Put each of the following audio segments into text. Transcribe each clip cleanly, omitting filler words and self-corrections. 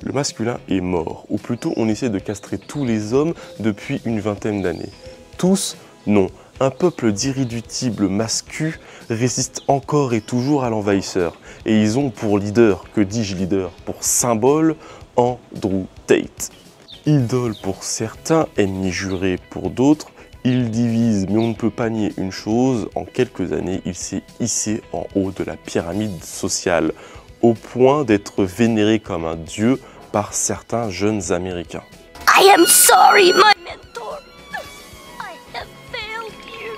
Le masculin est mort, ou plutôt on essaie de castrer tous les hommes depuis une vingtaine d'années. Tous, non. Un peuple d'irréductibles mascus résiste encore et toujours à l'envahisseur. Et ils ont pour leader, que dis-je leader, pour symbole, Andrew Tate. Idole pour certains, ennemi juré pour d'autres, il divise, mais on ne peut pas nier une chose, en quelques années, il s'est hissé en haut de la pyramide sociale, au point d'être vénéré comme un dieu par certains jeunes Américains. I am sorry, my mentor. I have failed you.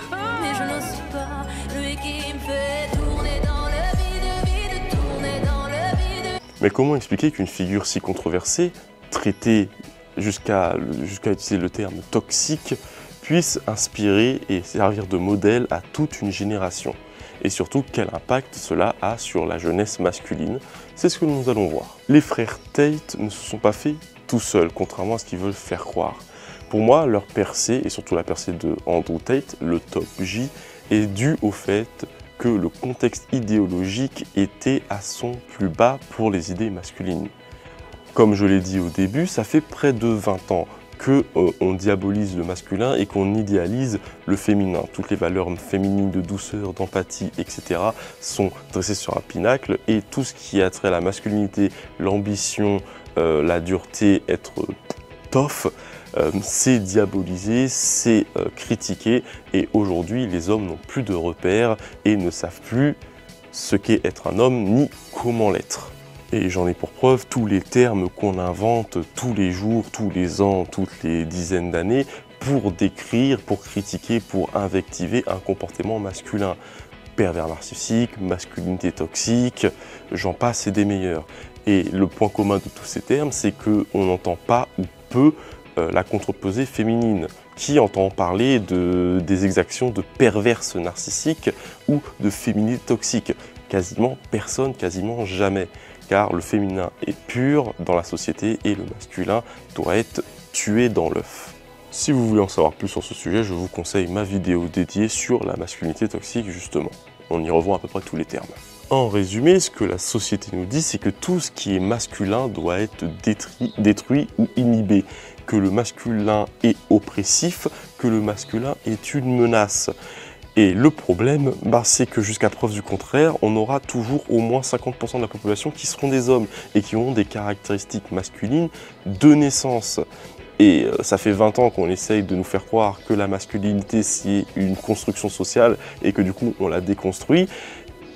Mais je n'ose pas, lui qui me fait tourner dans le vide, tourner dans le vide. Mais comment expliquer qu'une figure si controversée, traitée jusqu'à utiliser le terme toxique, puisse inspirer et servir de modèle à toute une génération? Et surtout, quel impact cela a sur la jeunesse masculine? C'est ce que nous allons voir. Les frères Tate ne se sont pas faits tout seuls, contrairement à ce qu'ils veulent faire croire. Pour moi, leur percée, et surtout la percée de Andrew Tate, le top J, est due au fait que le contexte idéologique était à son plus bas pour les idées masculines. Comme je l'ai dit au début, ça fait près de 20 ans qu'on diabolise le masculin et qu'on idéalise le féminin. Toutes les valeurs féminines de douceur, d'empathie, etc. sont dressées sur un pinacle et tout ce qui a trait à la masculinité, l'ambition, la dureté, être tough, c'est diabolisé, c'est critiqué et aujourd'hui les hommes n'ont plus de repères et ne savent plus ce qu'est être un homme ni comment l'être. Et j'en ai pour preuve tous les termes qu'on invente tous les jours, tous les ans, toutes les dizaines d'années pour décrire, pour critiquer, pour invectiver un comportement masculin. Pervers narcissique, masculinité toxique, j'en passe et des meilleurs. Et le point commun de tous ces termes, c'est qu'on n'entend pas ou peu la contreposée féminine. Qui entend parler des exactions de perverses narcissiques ou de féminité toxique? Quasiment personne, quasiment jamais. Car le féminin est pur dans la société et le masculin doit être tué dans l'œuf. Si vous voulez en savoir plus sur ce sujet, je vous conseille ma vidéo dédiée sur la masculinité toxique justement. On y revoit à peu près tous les termes. En résumé, ce que la société nous dit, c'est que tout ce qui est masculin doit être détruit ou inhibé, que le masculin est oppressif, que le masculin est une menace. Et le problème, c'est que jusqu'à preuve du contraire, on aura toujours au moins 50% de la population qui seront des hommes et qui auront des caractéristiques masculines de naissance. Et ça fait 20 ans qu'on essaye de nous faire croire que la masculinité c'est une construction sociale et que du coup on la déconstruit.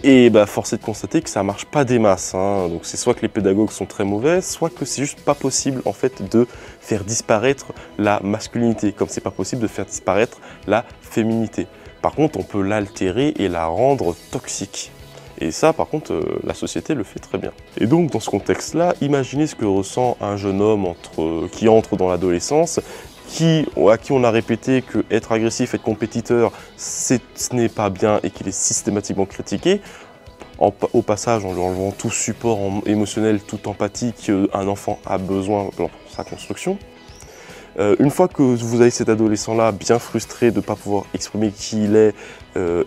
Et force est de constater que ça marche pas des masses. Donc c'est soit que les pédagogues sont très mauvais, soit que c'est juste pas possible en fait de faire disparaître la masculinité, comme c'est pas possible de faire disparaître la féminité. Par contre, on peut l'altérer et la rendre toxique. Et ça, par contre, la société le fait très bien. Et donc, dans ce contexte-là, imaginez ce que ressent un jeune homme qui entre dans l'adolescence, à qui on a répété que être agressif, être compétiteur, ce n'est pas bien et qu'il est systématiquement critiqué. Au passage, en lui enlevant tout support émotionnel, toute empathie qu'un enfant a besoin pour sa construction. Une fois que vous avez cet adolescent-là bien frustré de ne pas pouvoir exprimer qui il est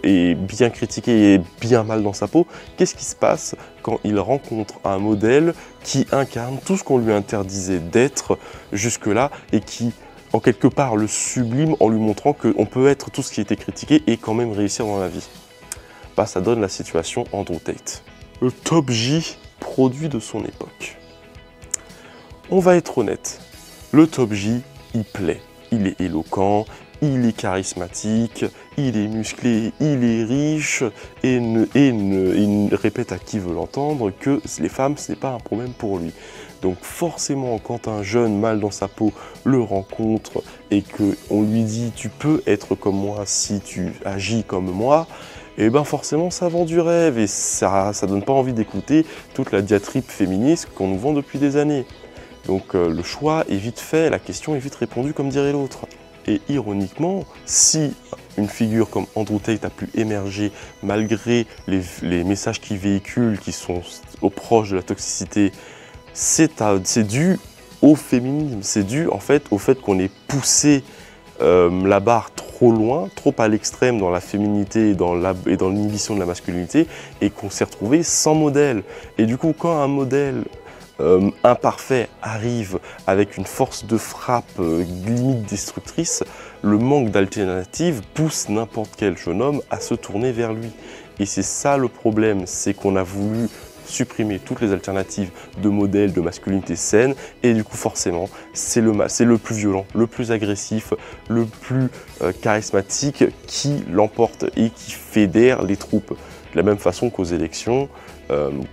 et bien critiqué et bien mal dans sa peau, qu'est-ce qui se passe quand il rencontre un modèle qui incarne tout ce qu'on lui interdisait d'être jusque-là et qui, en quelque part, le sublime en lui montrant qu'on peut être tout ce qui a été critiqué et quand même réussir dans la vie? Ça donne la situation Andrew Tate. Le top J produit de son époque. On va être honnête, le top J, il plaît, il est éloquent, il est charismatique, il est musclé, il est riche et il répète à qui veut l'entendre que les femmes, ce n'est pas un problème pour lui. Donc forcément, quand un jeune mal dans sa peau le rencontre et qu'on lui dit « tu peux être comme moi si tu agis comme moi », et forcément ça vend du rêve et ça donne pas envie d'écouter toute la diatribe féministe qu'on nous vend depuis des années. Donc le choix est vite fait, la question est vite répondue comme dirait l'autre. Et ironiquement, si une figure comme Andrew Tate a pu émerger malgré les messages qu'il véhicule qui sont proches de la toxicité, c'est dû au féminisme, c'est dû en fait au fait qu'on est poussé la barre trop loin, trop à l'extrême dans la féminité et dans l'inhibition de la masculinité, et qu'on s'est retrouvé sans modèle. Et du coup, quand un modèle imparfait arrive avec une force de frappe limite destructrice, le manque d'alternatives pousse n'importe quel jeune homme à se tourner vers lui. Et c'est ça le problème, c'est qu'on a voulu supprimer toutes les alternatives de modèles de masculinité saine, et du coup forcément c'est le plus violent, le plus agressif, le plus charismatique qui l'emporte et qui fédère les troupes. De la même façon qu'aux élections,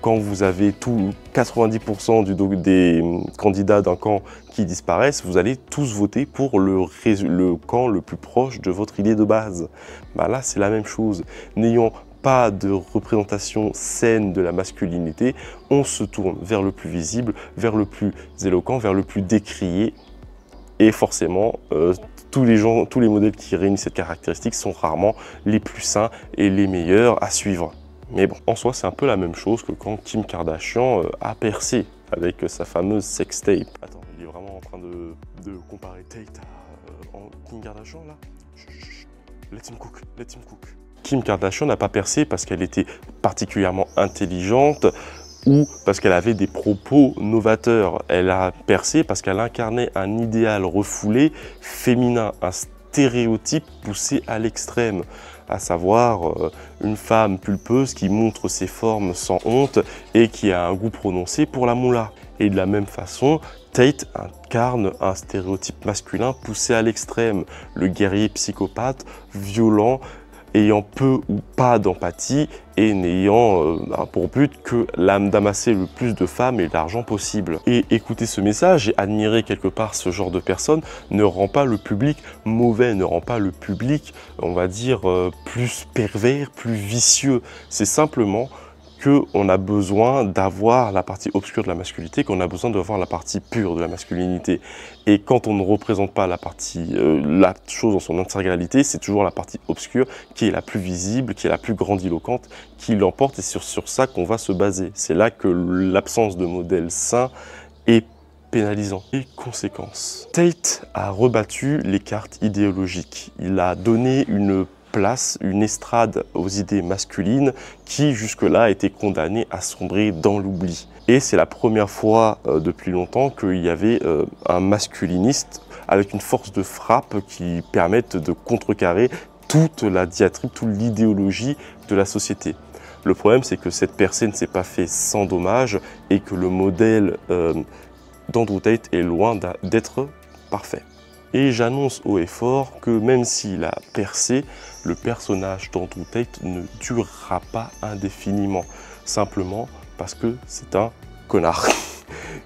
quand vous avez 90% des candidats d'un camp qui disparaissent, vous allez tous voter pour le camp le plus proche de votre idée de base. Ben là, c'est la même chose. N'ayant pas de représentation saine de la masculinité, on se tourne vers le plus visible, vers le plus éloquent, vers le plus décrié. Et forcément, tous les modèles qui réunissent cette caractéristique sont rarement les plus sains et les meilleurs à suivre. Mais bon, en soi, c'est un peu la même chose que quand Kim Kardashian a percé avec sa fameuse sextape. Attends, il est vraiment en train de comparer Tate à Kim Kardashian là? Chut, let him cook, let him cook. Kim Kardashian n'a pas percé parce qu'elle était particulièrement intelligente ou parce qu'elle avait des propos novateurs. Elle a percé parce qu'elle incarnait un idéal refoulé, féminin, un stéréotype poussé à l'extrême, à savoir une femme pulpeuse qui montre ses formes sans honte et qui a un goût prononcé pour la moula. Et de la même façon, Tate incarne un stéréotype masculin poussé à l'extrême, le guerrier psychopathe, violent, ayant peu ou pas d'empathie et n'ayant pour but que d'amasser le plus de femmes et d'argent possible. Et écouter ce message et admirer quelque part ce genre de personnes ne rend pas le public mauvais, ne rend pas le public, on va dire, plus pervers, plus vicieux. C'est simplement qu'on a besoin d'avoir la partie obscure de la masculinité, qu'on a besoin d'avoir la partie pure de la masculinité. Et quand on ne représente pas la chose dans son intégralité, c'est toujours la partie obscure qui est la plus visible, qui est la plus grandiloquente, qui l'emporte, et c'est sur ça qu'on va se baser. C'est là que l'absence de modèle sain est pénalisant. Et conséquences. Tate a rebattu les cartes idéologiques. Il a donné une place, une estrade aux idées masculines qui jusque-là étaient condamnées à sombrer dans l'oubli. Et c'est la première fois depuis longtemps qu'il y avait un masculiniste avec une force de frappe qui permette de contrecarrer toute la diatribe, toute l'idéologie de la société. Le problème, c'est que cette percée ne s'est pas fait sans dommage et que le modèle d'Andrew Tate est loin d'être parfait. Et j'annonce haut et fort que même s'il a percé, le personnage d'Andrew Tate ne durera pas indéfiniment. Simplement parce que c'est un connard.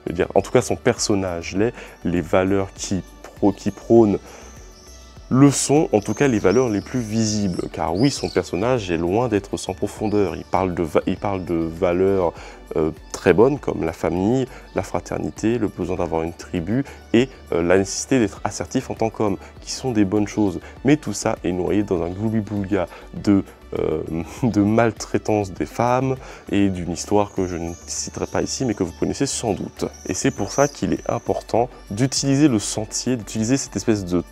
Je veux dire, en tout cas, son personnage l'est, les valeurs qui prônent le sont, en tout cas, les valeurs les plus visibles. Car oui, son personnage est loin d'être sans profondeur. Il parle de valeurs très bonnes comme la famille, la fraternité, le besoin d'avoir une tribu et la nécessité d'être assertif en tant qu'homme, qui sont des bonnes choses. Mais tout ça est noyé dans un gloubi-boulga de maltraitance des femmes et d'une histoire que je ne citerai pas ici, mais que vous connaissez sans doute. Et c'est pour ça qu'il est important d'utiliser le sentier, d'utiliser cette espèce de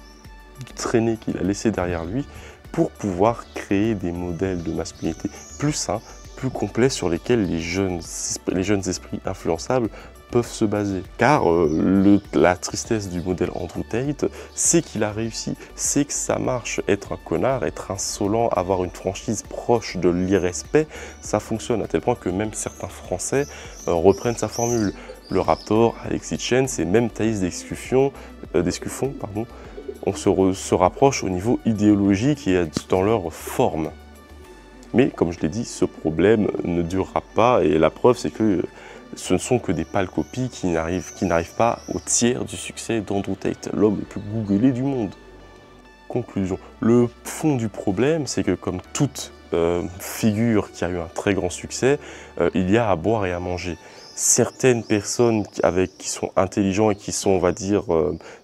traînée qu'il a laissé derrière lui pour pouvoir créer des modèles de masculinité plus sains, plus complets, sur lesquels les jeunes esprits influençables peuvent se baser. Car la tristesse du modèle Andrew Tate, c'est qu'il a réussi, c'est que ça marche. Être un connard, être insolent, avoir une franchise proche de l'irrespect, ça fonctionne à tel point que même certains Français reprennent sa formule. Le Raptor, Alexis Chen, et même Thaïs Descuffon, on se rapproche au niveau idéologique et dans leur forme. Mais comme je l'ai dit, ce problème ne durera pas, et la preuve c'est que ce ne sont que des pâles copies qui n'arrivent pas au tiers du succès d'Andrew Tate, l'homme le plus googlé du monde. Conclusion. Le fond du problème, c'est que comme toute figure qui a eu un très grand succès, il y a à boire et à manger. Certaines personnes qui sont intelligents et qui sont, on va dire,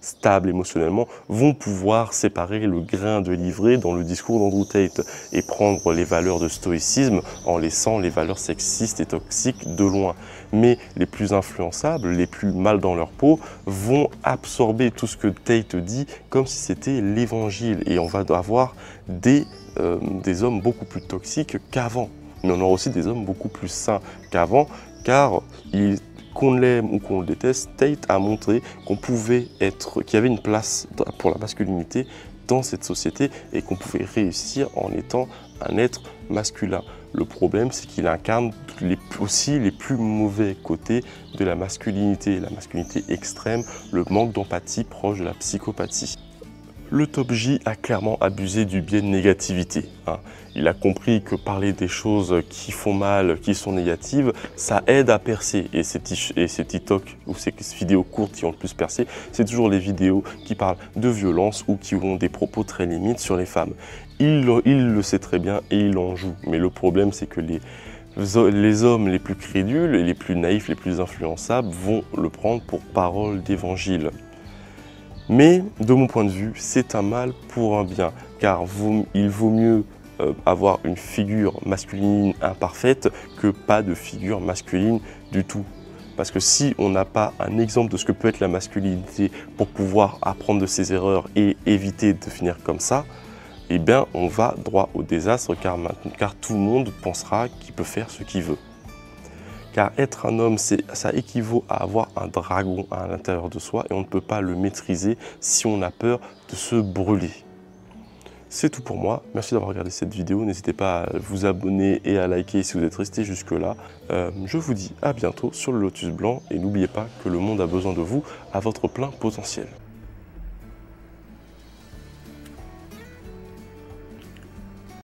stables émotionnellement, vont pouvoir séparer le grain de l'ivraie dans le discours d'Andrew Tate et prendre les valeurs de stoïcisme en laissant les valeurs sexistes et toxiques de loin. Mais les plus influençables, les plus mal dans leur peau, vont absorber tout ce que Tate dit comme si c'était l'évangile. Et on va avoir des hommes beaucoup plus toxiques qu'avant. Mais on aura aussi des hommes beaucoup plus sains qu'avant, car qu'on l'aime ou qu'on le déteste, Tate a montré qu'il y avait une place pour la masculinité dans cette société et qu'on pouvait réussir en étant un être masculin. Le problème, c'est qu'il incarne aussi les plus mauvais côtés de la masculinité extrême, le manque d'empathie proche de la psychopathie. Le Top J a clairement abusé du biais de négativité. Il a compris que parler des choses qui font mal, qui sont négatives, ça aide à percer. Et ces TikTok ou ces vidéos courtes qui ont le plus percé, c'est toujours les vidéos qui parlent de violence ou qui ont des propos très limites sur les femmes. Il le sait très bien et il en joue. Mais le problème, c'est que les hommes les plus crédules, les plus naïfs, les plus influençables vont le prendre pour parole d'évangile. Mais de mon point de vue, c'est un mal pour un bien, car il vaut mieux avoir une figure masculine imparfaite que pas de figure masculine du tout. Parce que si on n'a pas un exemple de ce que peut être la masculinité pour pouvoir apprendre de ses erreurs et éviter de finir comme ça, eh bien on va droit au désastre car tout le monde pensera qu'il peut faire ce qu'il veut. Car être un homme, ça équivaut à avoir un dragon à l'intérieur de soi et on ne peut pas le maîtriser si on a peur de se brûler. C'est tout pour moi. Merci d'avoir regardé cette vidéo. N'hésitez pas à vous abonner et à liker si vous êtes resté jusque-là. Je vous dis à bientôt sur le Lotus Blanc et n'oubliez pas que le monde a besoin de vous à votre plein potentiel.